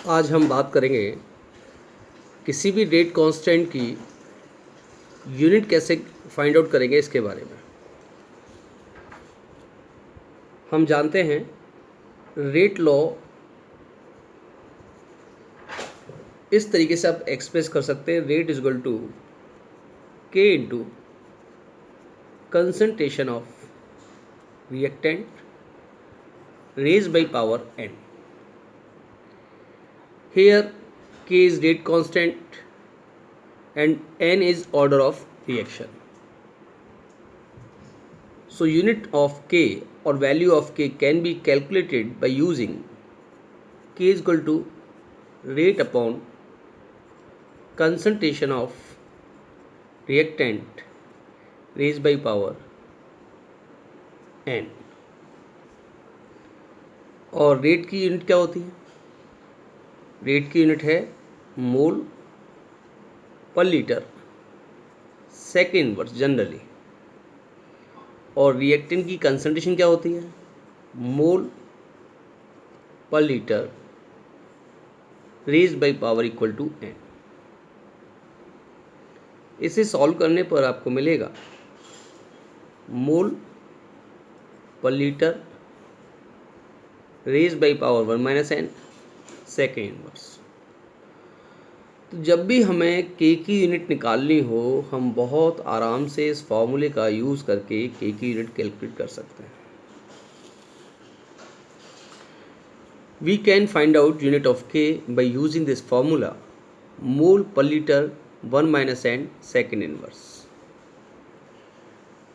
आज हम बात करेंगे किसी भी रेट कांस्टेंट की यूनिट कैसे फाइंड आउट करेंगे इसके बारे में। हम जानते हैं रेट लॉ इस तरीके से आप एक्सप्रेस कर सकते हैं, rate is equal to K into concentration of reactant raise by power N. Here K is rate constant and N is order of reaction. So unit of K or value of K can be calculated by using K is equal to rate upon concentration of reactant raised by power N। और rate की unit क्या होती है? Rate की unit है mole per litre second inverse generally. और reactant की concentration क्या होती है? Mole per litre raise by power equal to N. इसे सॉल्व करने पर आपको मिलेगा mole per litre raise by power 1 minus N second inverse. तो जब भी हमें के की यूनिट निकालनी हो हम बहुत आराम से इस फॉर्मूले का यूज़ करके के की यूनिट कैलकुलेट कर सकते हैं। We can find out unit of K by using this formula mole per litre 1 minus N second inverse.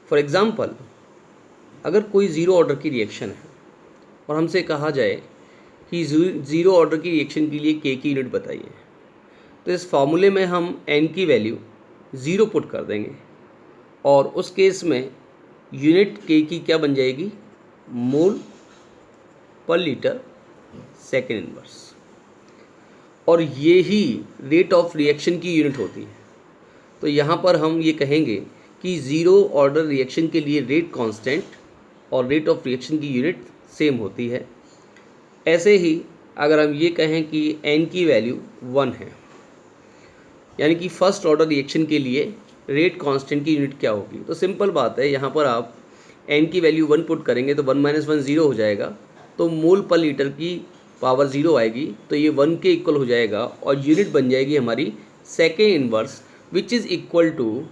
For example, अगर कोई ज़ीरो ऑर्डर की रिएक्शन है और हमसे कहा जाए कि ज़ीरो ऑर्डर की रिएक्शन के लिए के की यूनिट बताइए, तो इस फॉर्मूले में हम एन की वैल्यू 0 पुट कर देंगे और उस केस में यूनिट के की क्या बन जाएगी? मोल पर लीटर सेकेंड इनवर्स। और ये ही रेट ऑफ रिएक्शन की यूनिट होती है। तो यहाँ पर हम ये कहेंगे कि ज़ीरो ऑर्डर रिएक्शन के लिए रेट कांस्टेंट और रेट ऑफ रिएक्शन की यूनिट सेम होती है। ऐसे ही अगर हम ये कहें कि एन की वैल्यू 1 है, यानी कि फर्स्ट ऑर्डर रिएक्शन के लिए रेट कांस्टेंट की यूनिट क्या होगी? तो सिंपल बात है, यहाँ पर आप एन की वैल्यू 1 पुट करेंगे तो 1 माइनस 1 0 हो जाएगा, तो मोल पर लीटर की पावर 0 आएगी, तो ये 1 के इक्वल हो जाएगा और यूनिट बन जाएगी हमारी second inverse which is equal to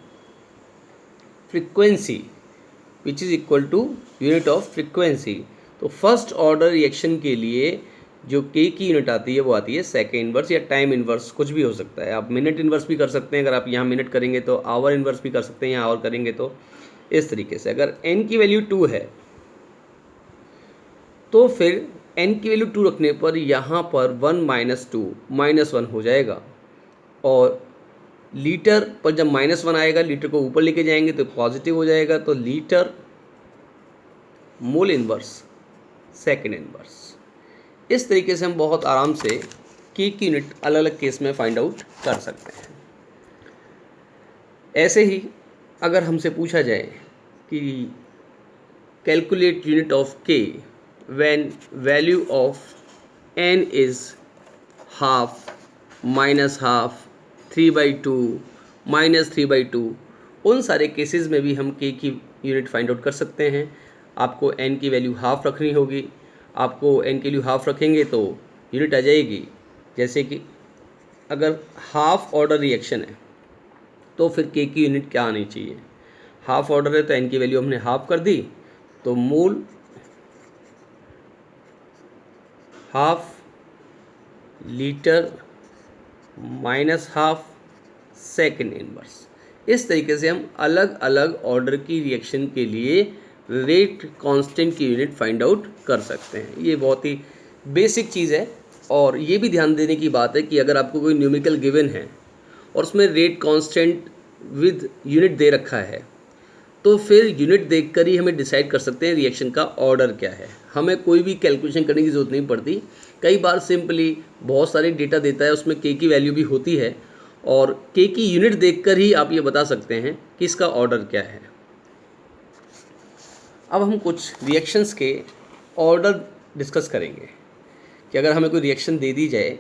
frequency, which is equal to unit of frequency. तो फर्स्ट ऑर्डर रिएक्शन के लिए जो के की यूनिट आती है वो आती है सेकेंड इनवर्स या टाइम इनवर्स, कुछ भी हो सकता है। आप मिनट इनवर्स भी कर सकते हैं, अगर आप यहाँ मिनट करेंगे तो आवर इनवर्स भी कर सकते हैं, यहाँ आवर करेंगे तो इस तरीके से। अगर n की वैल्यू 2 है तो फिर n की वैल्यू 2 रखने पर यहाँ पर 1 माइनस 2 माइनस 1 हो जाएगा और लीटर पर जब माइनस 1 आएगा लीटर को ऊपर लेके जाएंगे तो पॉजिटिव हो जाएगा, तो litre mole inverse second inverse. इस तरीके से हम बहुत आराम से के की यूनिट अलग अलग केस में फाइंड आउट कर सकते हैं। ऐसे ही अगर हमसे पूछा जाए कि calculate unit of K when value of N is half, minus half, 3/2, minus 3/2, उन सारे केसेस में भी हम के की यूनिट फाइंड आउट कर सकते हैं। आपको एन की वैल्यू हाफ रखनी होगी, आपको एन की वैल्यू हाफ रखेंगे तो यूनिट आ जाएगी। जैसे कि अगर हाफ ऑर्डर रिएक्शन है तो फिर के की यूनिट क्या आनी चाहिए? हाफ ऑर्डर है तो एन की वैल्यू हमने हाफ कर दी, तो mole half litre minus half second inverse. इस तरीके से हम अलग अलग ऑर्डर की रिएक्शन के लिए रेट कांस्टेंट की यूनिट फाइंड आउट कर सकते हैं। ये बहुत ही बेसिक चीज़ है। और ये भी ध्यान देने की बात है कि अगर आपको कोई न्यूमेरिकल गिवन है और उसमें रेट कांस्टेंट विद यूनिट दे रखा है, तो फिर यूनिट देखकर ही हमें डिसाइड कर सकते हैं रिएक्शन का ऑर्डर क्या है। हमें कोई भी कैलकुलेशन करने की ज़रूरत नहीं पड़ती। कई बार सिंपली बहुत सारे डेटा देता है, उसमें के की वैल्यू भी होती है और के की यूनिट देखकर ही आप ये बता सकते हैं कि इसका ऑर्डर क्या है। अब हम कुछ रिएक्शंस के ऑर्डर डिस्कस करेंगे कि अगर हमें कोई रिएक्शन दे दी जाए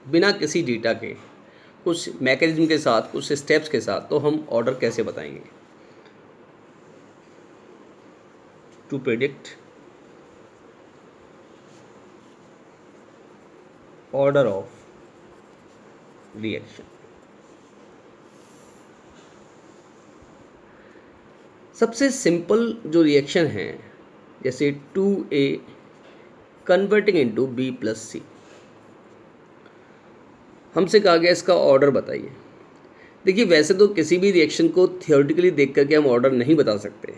बिना किसी डेटा के, कुछ मैकेनिज्म के साथ, कुछ स्टेप्स के साथ, तो हम ऑर्डर कैसे बताएंगे? To predict order of reaction. सबसे सिंपल जो रिएक्शन है, जैसे 2A कन्वर्टिंग इनटू B+C, हमसे कहा गया इसका ऑर्डर बताइए। देखिए, वैसे तो किसी भी रिएक्शन को थियोरेटिकली देख करके हम ऑर्डर नहीं बता सकते।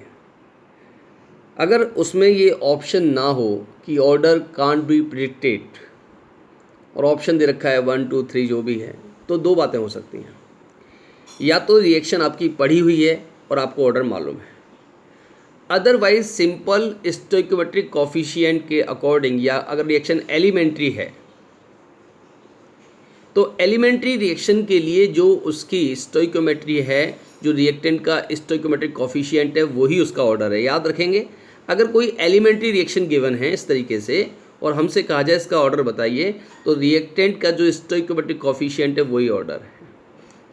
अगर उसमें ये ऑप्शन ना हो कि ऑर्डर कांट बी प्रिडिक्टेड, और ऑप्शन दे रखा है 1 2 3 जो भी है, तो दो बातें हो सकती हैं। या तो रिएक्शन आपकी पढ़ी हुई है और आपको ऑर्डर मालूम है, अदरवाइज सिंपल स्टोइकोमेट्रिक कॉफिशिएंट के अकॉर्डिंग, या अगर रिएक्शन एलिमेंट्री है तो एलिमेंट्री रिएक्शन के लिए जो उसकी स्टोइकोमेट्री है, जो रिएक्टेंट का स्टोइकोमेट्रिक कॉफिशिएंट है, वही उसका ऑर्डर है। याद रखेंगे, अगर कोई एलिमेंट्री रिएक्शन गिवन है इस तरीके से और हमसे कहा जाए इसका ऑर्डर बताइए, तो रिएक्टेंट का जो स्टोइकोमेट्रिक कॉफिशिएंट है वही ऑर्डर है।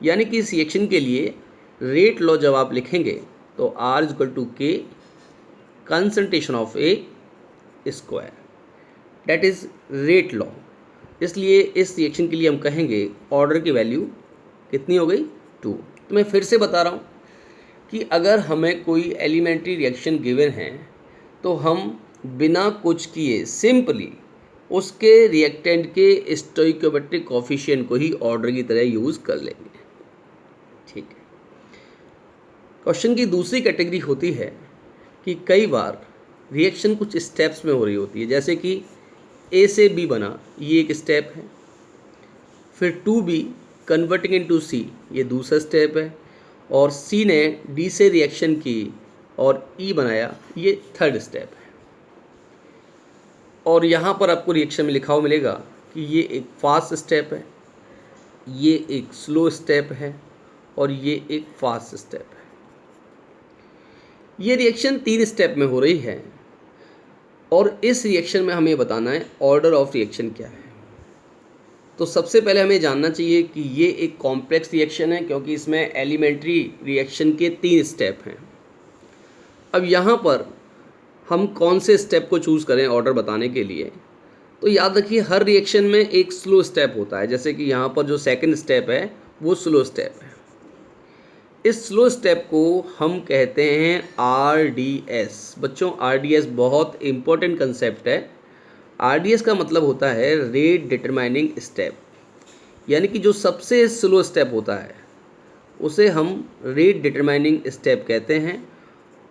यानी कि इस रिएक्शन के लिए रेट लॉ जब आप लिखेंगे तो R=K concentration of A square, that is rate law. इसलिए इस रिएक्शन के लिए हम कहेंगे ऑर्डर की वैल्यू कितनी हो गई? 2। तो मैं फिर से बता रहा हूँ कि अगर हमें कोई एलिमेंट्री रिएक्शन गिवन है तो हम बिना कुछ किए सिंपली उसके रिएक्टेंट के स्टोइकोमेट्रिक कॉफिशिएंट को ही ऑर्डर की तरह यूज़ कर लेंगे। ठीक है। क्वेश्चन की दूसरी कैटेगरी होती है कि कई बार रिएक्शन कुछ स्टेप्स में हो रही होती है, जैसे कि A से B बना, ये एक स्टेप है। फिर 2B कन्वर्टिंग इनटू C, ये दूसरा स्टेप है। और C ने D से रिएक्शन की और E बनाया, ये थर्ड स्टेप है। और यहाँ पर आपको रिएक्शन में लिखा हुआ मिलेगा कि ये एक फास्ट स्टेप है, ये एक स्लो स्टेप है और ये एक फास्ट स्टेप है। ये रिएक्शन 3 स्टेप में हो रही है और इस रिएक्शन में हमें बताना है ऑर्डर ऑफ रिएक्शन क्या है। तो सबसे पहले हमें जानना चाहिए कि ये एक कॉम्प्लेक्स रिएक्शन है, क्योंकि इसमें एलिमेंट्री रिएक्शन के 3 स्टेप हैं। अब यहाँ पर हम कौन से स्टेप को चूज़ करें ऑर्डर बताने के लिए? तो याद रखिए, हर रिएक्शन में एक स्लो स्टेप होता है। जैसे कि यहाँ पर जो सेकंड स्टेप है वो स्लो स्टेप है। इस स्लो स्टेप को हम कहते हैं RDS। बच्चों, RDS बहुत इम्पोर्टेंट कंसेप्ट है। RDS का मतलब होता है रेट डिटरमाइनिंग स्टेप, यानी कि जो सबसे स्लो स्टेप होता है उसे हम रेट डिटरमाइनिंग स्टेप कहते हैं।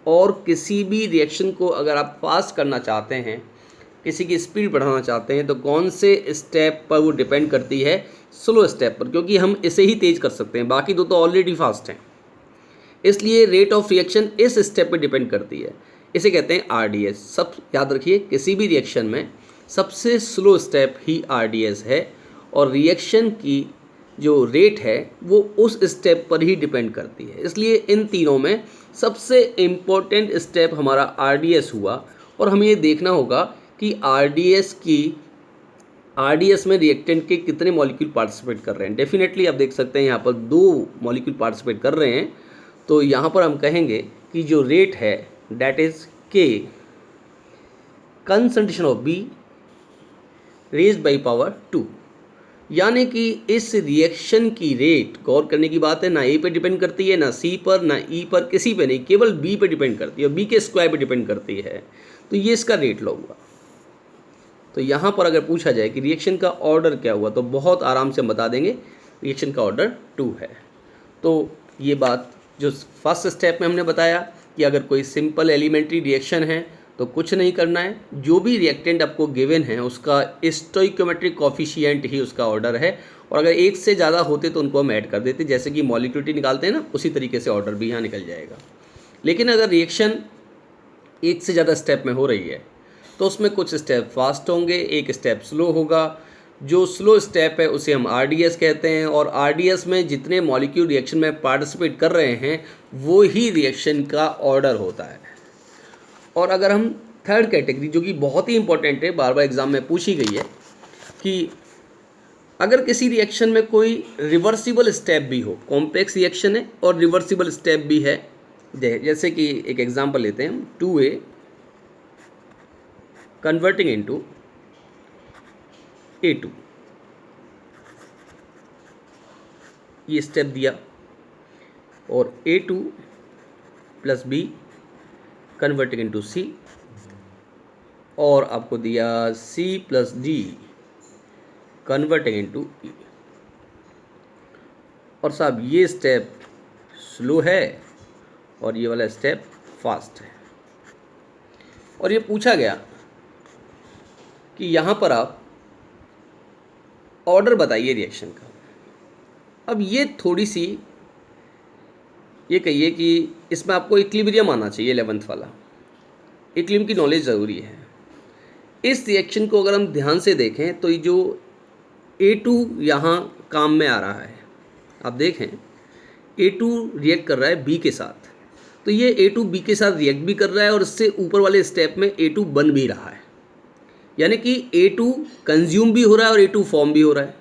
और किसी भी रिएक्शन को अगर आप फास्ट करना चाहते हैं, किसी की स्पीड बढ़ाना चाहते हैं, तो कौन से स्टेप पर वो डिपेंड करती है? स्लो स्टेप पर, क्योंकि हम इसे ही तेज़ कर सकते हैं, बाकी दो तो ऑलरेडी फास्ट हैं। इसलिए रेट ऑफ रिएक्शन इस स्टेप पे डिपेंड करती है, इसे कहते हैं RDS। सब याद रखिए, किसी भी रिएक्शन में सबसे स्लो स्टेप ही RDS है और रिएक्शन की जो रेट है वो उस स्टेप पर ही डिपेंड करती है। इसलिए इन तीनों में सबसे इम्पोर्टेंट स्टेप हमारा RDS हुआ। और हमें ये देखना होगा कि RDS में रिएक्टेंट के कितने मॉलिक्यूल पार्टिसिपेट कर रहे हैं। डेफिनेटली आप देख सकते हैं यहाँ पर 2 मॉलिक्यूल पार्टिसिपेट कर रहे हैं। तो यहाँ पर हम कहेंगे कि जो रेट है that is K concentration of B raised by power 2। यानी कि इस रिएक्शन की रेट, गौर करने की बात है, ना A पे डिपेंड करती है, ना C पर, ना E पर, किसी पे नहीं, केवल B पे डिपेंड करती है और B के स्क्वायर पे डिपेंड करती है। तो ये इसका रेट लॉ हुआ। तो यहाँ पर अगर पूछा जाए कि रिएक्शन का ऑर्डर क्या हुआ, तो बहुत आराम से हम बता देंगे रिएक्शन का ऑर्डर 2 है। तो ये बात जो फर्स्ट स्टेप में हमने बताया कि अगर कोई सिंपल एलिमेंट्री रिएक्शन है तो कुछ नहीं करना है, जो भी रिएक्टेंट आपको गिवन है उसका स्टोइकोमेट्रिक कॉफिशिएंट ही उसका ऑर्डर है। और अगर एक से ज़्यादा होते तो उनको हम ऐड कर देते, जैसे कि मॉलिक्यूलिटी निकालते हैं ना, उसी तरीके से ऑर्डर भी यहाँ निकल जाएगा। लेकिन अगर रिएक्शन एक से ज़्यादा स्टेप में हो रही है तो उसमें कुछ स्टेप फास्ट होंगे, एक स्टेप स्लो होगा। जो स्लो स्टेप है उसे हम RDS कहते हैं और RDS में जितने मॉलिक्यूल रिएक्शन में पार्टिसिपेट कर रहे हैं वो ही रिएक्शन का ऑर्डर होता है। और अगर हम थर्ड कैटेगरी, जो कि बहुत ही इंपॉर्टेंट है, बार बार एग्जाम में पूछी गई है, कि अगर किसी रिएक्शन में कोई रिवर्सिबल स्टेप भी हो, कॉम्प्लेक्स रिएक्शन है और रिवर्सिबल स्टेप भी है, जैसे कि एक एग्जांपल लेते हैं हम, 2A कन्वर्टिंग इनटू A2, ये स्टेप दिया, और A2 plus B converting into C, और आपको दिया C plus D converting into E। और साहब ये स्टेप स्लो है और ये वाला स्टेप फास्ट है, और ये पूछा गया कि यहाँ पर आप ऑर्डर बताइए रिएक्शन का। अब ये थोड़ी सी, ये कहिए कि इसमें आपको इक्विलिब्रियम आना चाहिए, 11th वाला इक्विलिब्रियम की नॉलेज ज़रूरी है। इस रिएक्शन को अगर हम ध्यान से देखें तो ये जो A2 यहाँ काम में आ रहा है, आप देखें A2 रिएक्ट कर रहा है B के साथ, तो ये A2 B के साथ रिएक्ट भी कर रहा है और इससे ऊपर वाले स्टेप में A2 बन भी रहा है, यानी कि A2 कंज्यूम भी हो रहा है और A2 फॉर्म भी हो रहा है।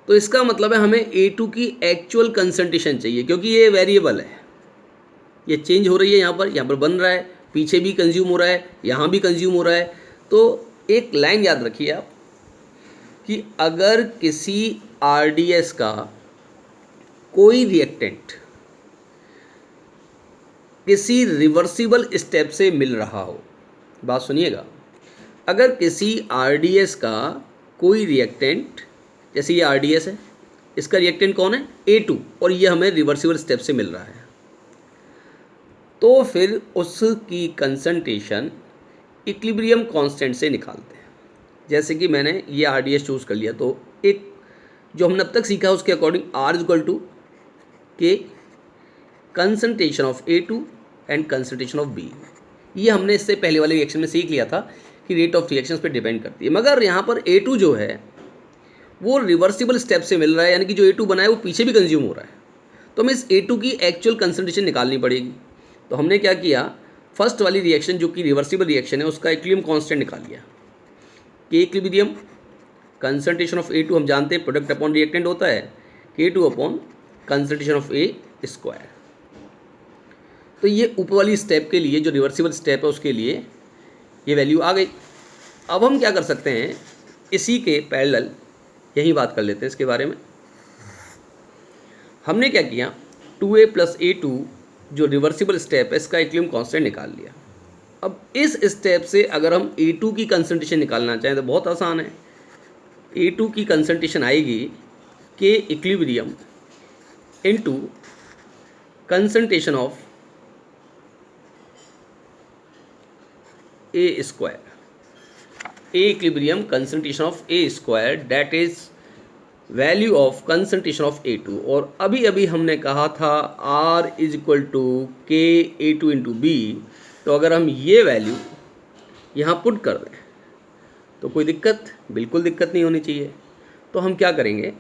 तो इसका मतलब है हमें A2 की एक्चुअल कंसंट्रेशन चाहिए, क्योंकि ये वेरिएबल है, ये चेंज हो रही है, यहाँ पर बन रहा है, पीछे भी कंज्यूम हो रहा है, यहाँ भी कंज्यूम हो रहा है। तो एक लाइन याद रखिए आप कि अगर किसी RDS का कोई रिएक्टेंट किसी रिवर्सिबल स्टेप से मिल रहा हो, बात सुनिएगा, अगर किसी RDS का कोई रिएक्टेंट, जैसे ये RDS है, इसका रिएक्टेंट कौन है, A2, और ये हमें रिवर्सिबल स्टेप से मिल रहा है, तो फिर उसकी कंसंट्रेशन इक्विलिब्रियम कांस्टेंट से निकालते हैं। जैसे कि मैंने ये RDS चूज़ कर लिया, तो एक जो हमने अब तक सीखा उसके अकॉर्डिंग R इक्वल टू के concentration of A2 and concentration of B, ये हमने इससे पहले वाले रिएक्शन में सीख लिया था कि रेट ऑफ रिएक्शंस पे डिपेंड करती है। मगर यहाँ पर A2 जो है वो रिवर्सिबल स्टेप से मिल रहा है, यानी कि जो A2 बना है वो पीछे भी कंज्यूम हो रहा है, तो हमें इस A2 की एक्चुअल कंसंट्रेशन निकालनी पड़ेगी। तो हमने क्या किया, फर्स्ट वाली रिएक्शन जो कि रिवर्सिबल रिएक्शन है उसका इक्विलिब्रियम कांस्टेंट निकाल लिया, के इक्विलिब्रियम कंसंट्रेशन ऑफ A2 हम जानते हैं प्रोडक्ट अपॉन रिएक्टेंट होता है K2 upon concentration of A square. तो ये ऊपर वाली स्टेप के लिए, जो रिवर्सिबल स्टेप है उसके लिए ये वैल्यू आ गई। अब हम क्या कर सकते हैं, इसी के पैरेलल यही बात कर लेते हैं इसके बारे में। हमने क्या किया, 2A प्लस A2 जो रिवर्सिबल स्टेप है इसका इक्विलिब्रियम कांस्टेंट निकाल लिया। अब इस स्टेप से अगर हम A2 की कंसंट्रेशन निकालना चाहें तो बहुत आसान है, A2 की कंसंट्रेशन आएगी के equilibrium into concentration of A square, A equilibrium concentration of A square, that is value of concentration of A2। और अभी अभी हमने कहा था R इज इक्वल टू के A2 इंटू B, तो अगर हम ये वैल्यू यहाँ पुट कर दें तो कोई दिक्कत, बिल्कुल दिक्कत नहीं होनी चाहिए। तो हम क्या करेंगे,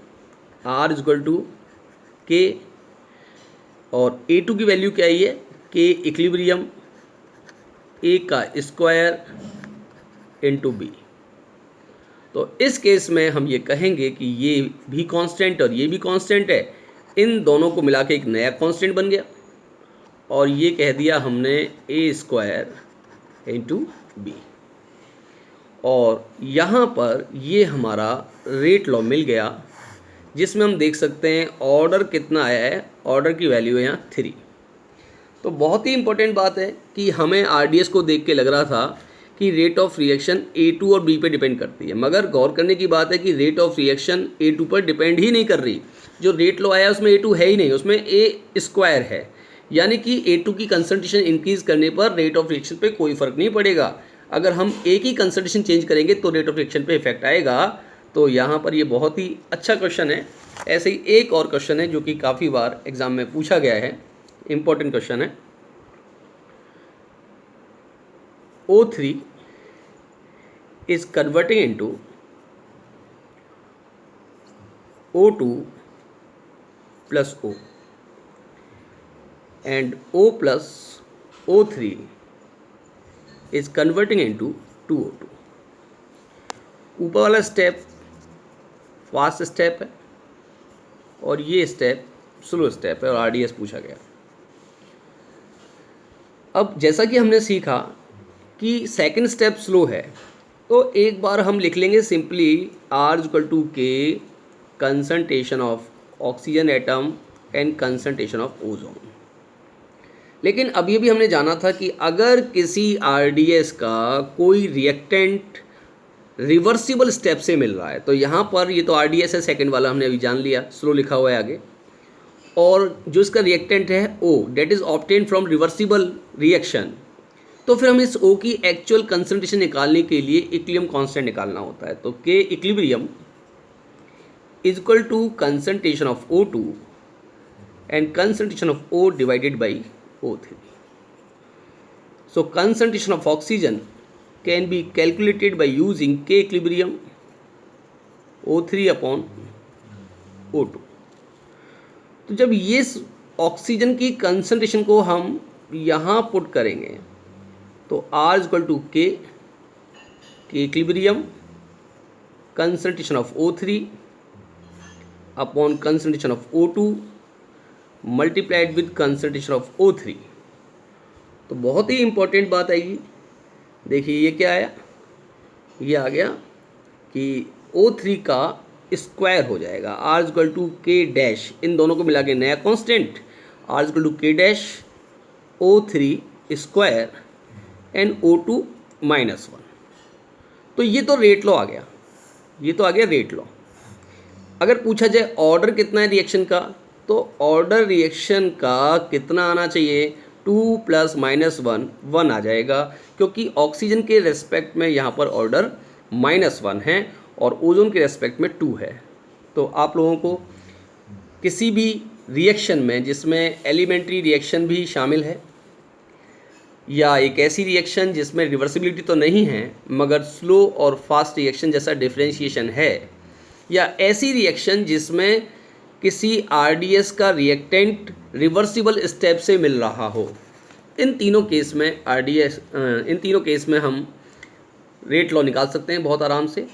R इज इक्वल टू के, और A2 की वैल्यू क्या है, के इक्विलिब्रियम A का स्क्वायर इंटू B। तो इस केस में हम ये कहेंगे कि ये भी कांस्टेंट और ये भी कांस्टेंट है, इन दोनों को मिला के एक नया कांस्टेंट बन गया, और ये कह दिया हमने A स्क्वायर इंटू B। और यहाँ पर ये हमारा रेट लॉ मिल गया, जिसमें हम देख सकते हैं ऑर्डर कितना आया है, ऑर्डर की वैल्यू है यहाँ 3। तो बहुत ही इंपॉर्टेंट बात है कि हमें RDS को देख के लग रहा था कि रेट ऑफ रिएक्शन A2 और B पे डिपेंड करती है, मगर गौर करने की बात है कि रेट ऑफ रिएक्शन A2 पर डिपेंड ही नहीं कर रही। जो रेट लॉ आया उसमें A2 है ही नहीं, उसमें A स्क्वायर है, यानी कि A2 की कंसंट्रेशन इंक्रीज करने पर रेट ऑफ रिएक्शन पे कोई फ़र्क नहीं पड़ेगा। अगर हम A की कंसंट्रेशन चेंज करेंगे तो रेट ऑफ रिएक्शन पे इफेक्ट आएगा। तो यहाँ पर ये बहुत ही अच्छा क्वेश्चन है। ऐसे ही एक और क्वेश्चन है जो कि काफ़ी बार एग्जाम में पूछा गया है, इम्पोर्टेंट क्वेश्चन है। O3 is converting into O2 plus O, and O plus O3 is converting into 2O2। ऊपर वाला स्टेप फास्ट स्टेप है और ये स्टेप स्लो स्टेप है और RDS पूछा गया। अब जैसा कि हमने सीखा कि सेकंड स्टेप स्लो है, तो एक बार हम लिख लेंगे simply R=K concentration of oxygen atom and concentration of ozone. लेकिन अभी अभी हमने जाना था कि अगर किसी RDS का कोई रिएक्टेंट रिवर्सिबल स्टेप से मिल रहा है, तो यहाँ पर ये तो RDS है सेकंड वाला, हमने अभी जान लिया, स्लो लिखा हुआ है आगे, और जो इसका रिएक्टेंट है O that is obtain from reversible reaction, तो फिर हमें इस O की एक्चुअल कंसंट्रेशन निकालने के लिए इक्विलिब्रियम कांस्टेंट निकालना होता है। तो K equilibrium is equal to concentration of O2 and concentration of O divided by O3। So concentration of oxygen can be calculated by using K equilibrium O3 upon O2। तो जब ये oxygen की concentration को हम यहाँ put करेंगे तो R=K equilibrium concentration of O3 upon concentration of O2 multiplied with concentration of O3। तो बहुत ही इंपॉर्टेंट बात आएगी, देखिए ये क्या आया, ये आ गया कि O3 का स्क्वायर हो जाएगा R=K डैश, इन दोनों को मिला के नया constant R=K dash O3 square and O2 -1। तो ये तो रेट लॉ आ गया, ये तो आ गया रेट लॉ। अगर पूछा जाए ऑर्डर कितना है रिएक्शन का, तो ऑर्डर रिएक्शन का कितना आना चाहिए, 2 + -1 1 आ जाएगा, क्योंकि ऑक्सीजन के रेस्पेक्ट में यहाँ पर ऑर्डर -1 है और ओजोन के रेस्पेक्ट में 2 है। तो आप लोगों को किसी भी रिएक्शन में जिसमें एलिमेंट्री रिएक्शन भी शामिल है, या एक ऐसी रिएक्शन जिसमें रिवर्सिबिलिटी तो नहीं है मगर स्लो और फास्ट रिएक्शन जैसा डिफरेंशिएशन है, या ऐसी रिएक्शन जिसमें किसी RDS का रिएक्टेंट रिवर्सिबल स्टेप से मिल रहा हो, इन तीनों केस में हम रेट लॉ निकाल सकते हैं बहुत आराम से।